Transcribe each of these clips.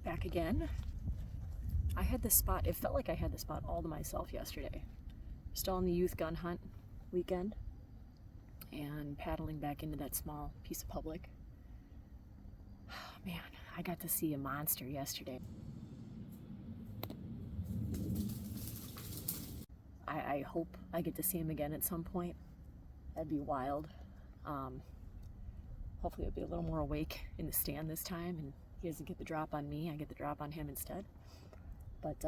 Back again. I had this spot, it felt like I had the spot all to myself yesterday. Still on the youth gun hunt weekend and paddling back into that small piece of public. Oh, man, I got to see a monster yesterday. I hope I get to see him again at some point. That'd be wild. Hopefully he'll be a little more awake in the stand this time and he doesn't get the drop on me. I get the drop on him instead. But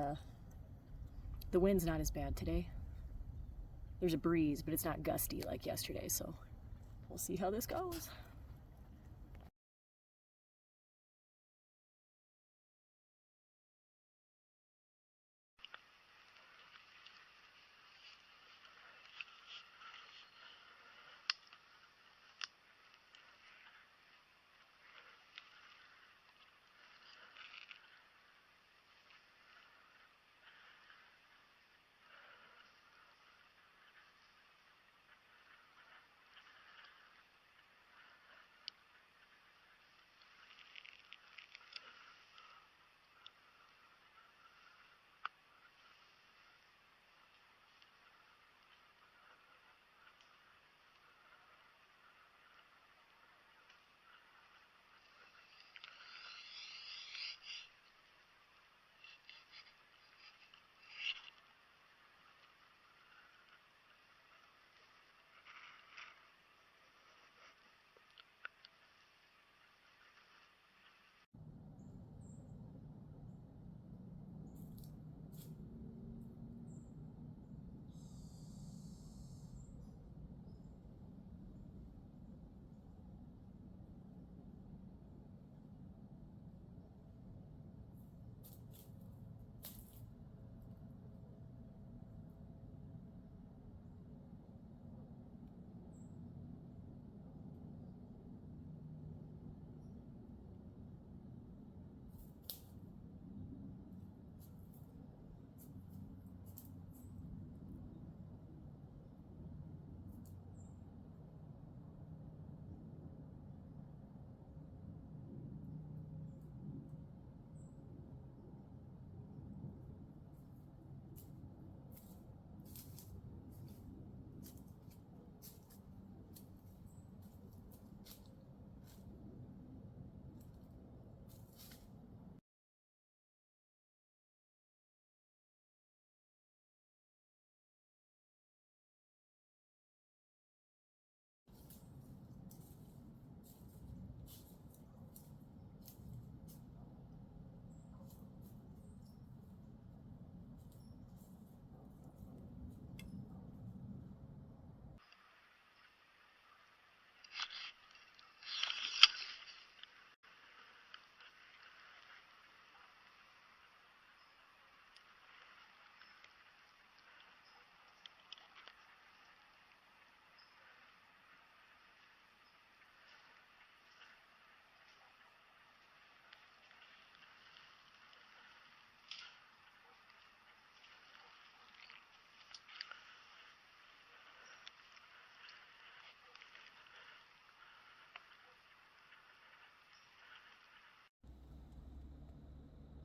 the wind's not as bad today. There's a breeze, but it's not gusty like yesterday, so we'll see how this goes.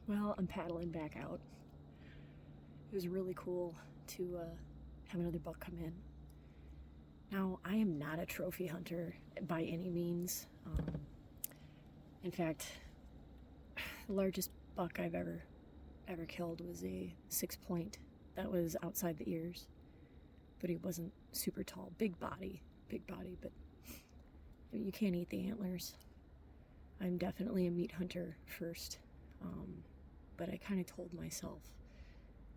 Well, I'm paddling back out. It was really cool to have another buck come in. Now, I am not a trophy hunter by any means. In fact, the largest buck I've ever killed was a 6-point. That was outside the ears, but he wasn't super tall. Big body, but you can't eat the antlers. I'm definitely a meat hunter first. But I kind of told myself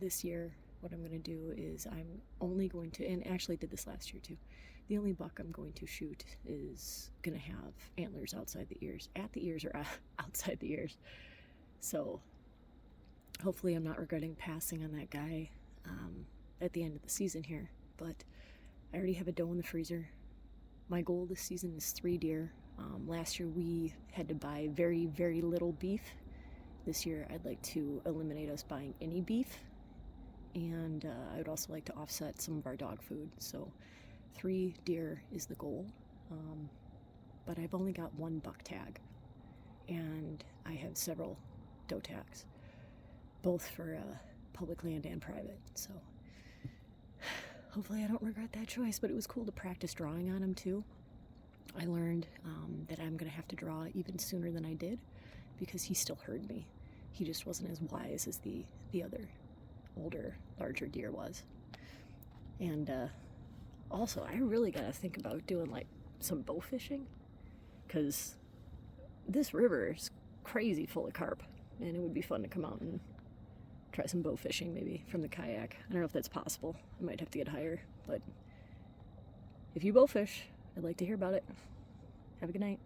this year what I'm going to do is I'm only going to, and actually did this last year too, the only buck I'm going to shoot is going to have antlers outside the ears, at the ears or outside the ears. So hopefully I'm not regretting passing on that guy at the end of the season here. But I already have a doe in the freezer. My goal this season is 3 deer. Last year we had to buy very, very little beef. This year I'd like to eliminate us buying any beef, and I would also like to offset some of our dog food. So 3 deer is the goal, but I've only got 1 buck tag, and I have several doe tags, both for public land and private. So hopefully I don't regret that choice, but it was cool to practice drawing on him too. I learned that I'm going to have to draw even sooner than I did because he still heard me. He just wasn't as wise as the other older, larger deer was. And also, I really got to think about doing like some bow fishing because this river is crazy full of carp, and it would be fun to come out and try some bow fishing maybe from the kayak. I don't know if that's possible. I might have to get higher, but if you bow fish, I'd like to hear about it. Have a good night.